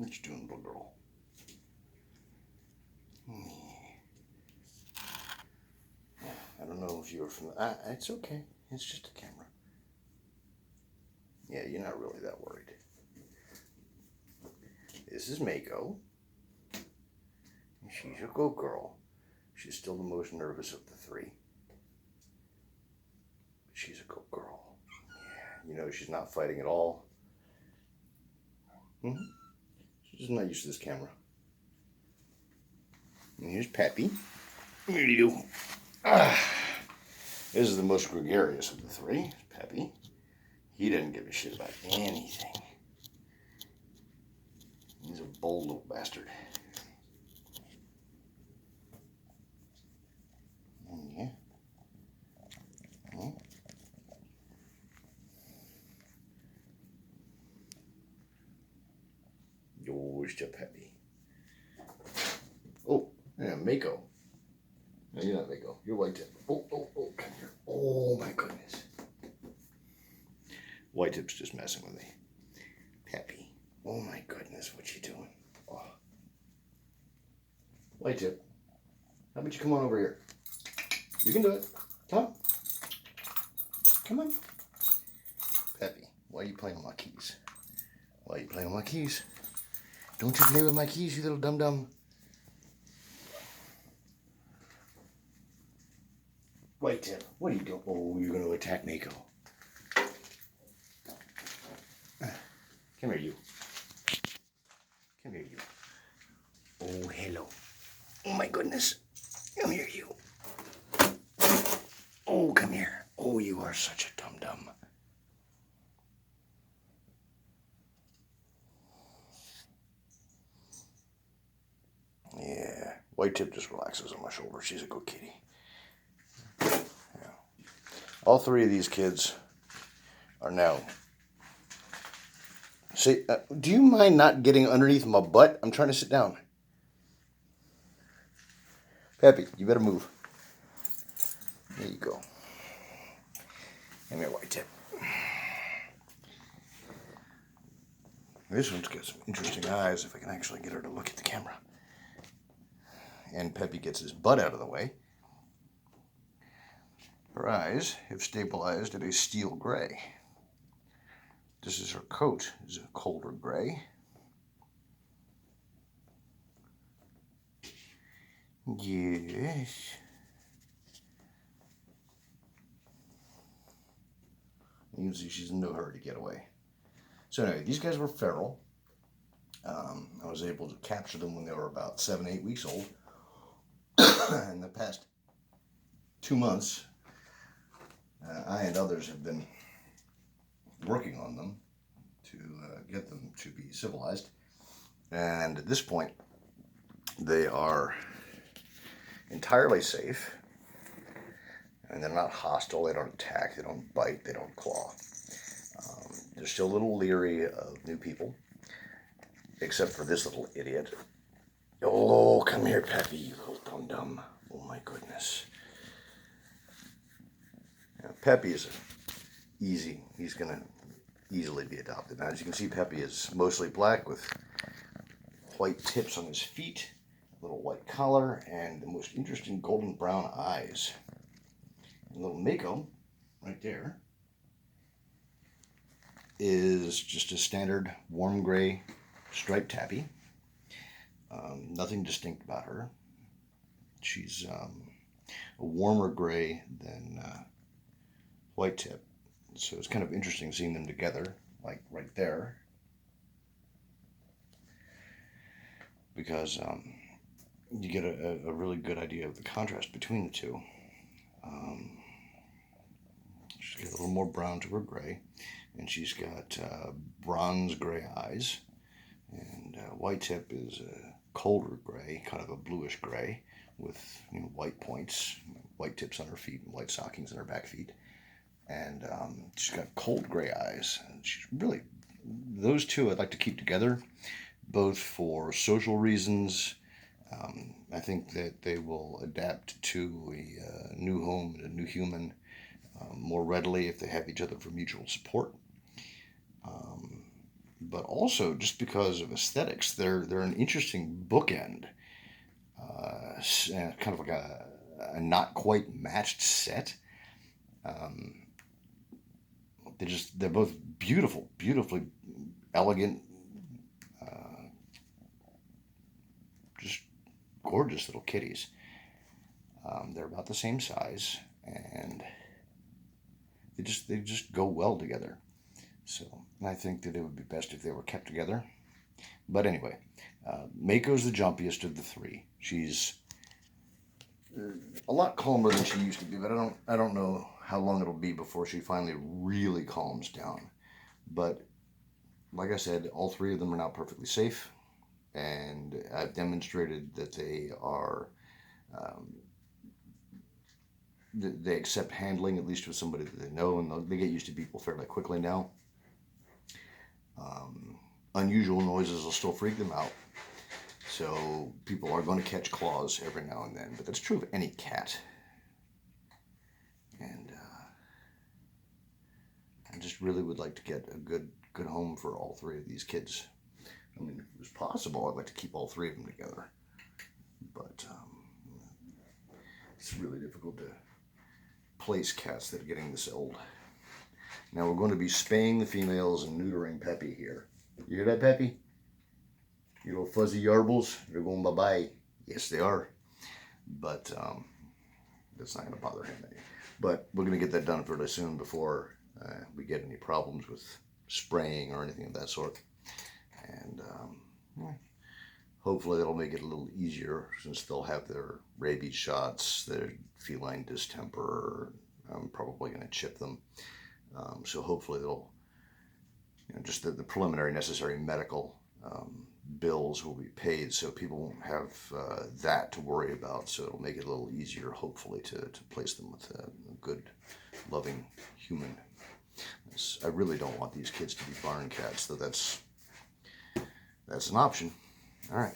What you doing, little girl? I don't know if you were from the... it's okay. It's just a camera. Yeah, you're not really that worried. This is Mako. She's a good girl. She's still the most nervous of the three. But she's a good girl. Yeah, you know she's not fighting at all. She's not used to this camera. And here's Pepe. Here you go. This is the most gregarious of the three, Pepe. He didn't give a shit about anything. He's a bold little bastard. Yeah. Yours to Pepe. Oh, yeah, Mako. No, you're not Mako. You're Whitetip. Oh, come here. Oh, my goodness. Whitetip's just messing with me. Pepe. Oh, my goodness. What you doing? Oh. Whitetip. How about you come on over here? You can do it. Come on. Come on. Pepe, why are you playing with my keys? Why are you playing with my keys? Don't you play with my keys, you little dum-dum. Whitetip, what are you doing? Oh, you're going to attack Mako. Come here, you. Come here, you. Oh, hello. Oh, my goodness. Come here, you. Oh, come here. Oh, you are such a dum-dum. Yeah, Whitetip just relaxes on my shoulder. She's a good kitty. Yeah. All three of these kids are now... See, do you mind not getting underneath my butt? I'm trying to sit down. Pepe, you better move. There you go. Come here, Whitetip. This one's got some interesting eyes, if I can actually get her to look at the camera. And Pepe gets his butt out of the way. Her eyes have stabilized at a steel gray. This is her coat, is a colder gray. Yes. You can see she's in no hurry to get away. So anyway, these guys were feral. I was able to capture them when they were about 7-8 weeks old. In the past 2 months, I and others have been working on them to get them to be civilized. And at this point, they are entirely safe. And they're not hostile, they don't attack, they don't bite, they don't claw. They're still a little leery of new people, except for this little idiot. Oh, come here, Pepe, you little dum-dum. Oh, my goodness. Now, Pepe is easy. He's going to easily be adopted. Now, as you can see, Pepe is mostly black with white tips on his feet, a little white collar, and the most interesting golden brown eyes. And little Mako, right there, is just a standard warm gray striped tabby. Nothing distinct about her. She's a warmer gray than Whitetip. So it's kind of interesting seeing them together, like right there. Because you get a really good idea of the contrast between the two. She's got a little more brown to her gray, and she's got bronze gray eyes. And Whitetip is a colder gray, kind of a bluish gray, with white points, white tips on her feet, and white stockings on her back feet. And she's got cold gray eyes. And she's really, those two I'd like to keep together, both for social reasons. I think that they will adapt to a new home and a new human more readily if they have each other for mutual support. but also just because of aesthetics. They're an interesting bookend, kind of like a not quite matched set. Um, they're both beautiful, beautifully elegant, uh, just gorgeous little kitties. They're about the same size, and they just go well together. So I think that it would be best if they were kept together. But anyway, Mako's the jumpiest of the three. She's a lot calmer than she used to be, but I don't know how long it'll be before she finally really calms down. But like I said, all three of them are now perfectly safe, and I've demonstrated that um, they accept handling, at least with somebody that they know, and they get used to people fairly quickly now. Um, Unusual noises will still freak them out, so people are going to catch claws every now and then, but that's true of any cat. And I just really would like to get a good home for all three of these kids. I mean, if it was possible, I'd like to keep all three of them together, but it's really difficult to place cats that are getting this old. Now we're going to be spaying the females and neutering Pepe here. You hear that, Pepe? You little fuzzy yarbles, they're going bye-bye. Yes, they are. But that's not going to bother him any. But we're going to get that done fairly soon before we get any problems with spraying or anything of that sort. And hopefully that'll make it a little easier, since they'll have their rabies shots, their feline distemper. I'm probably going to chip them. So hopefully they'll, just the preliminary necessary medical bills will be paid, so people won't have that to worry about. So it'll make it a little easier, hopefully, to place them with a good, loving human. I really don't want these kids to be barn cats, though that's an option. All right.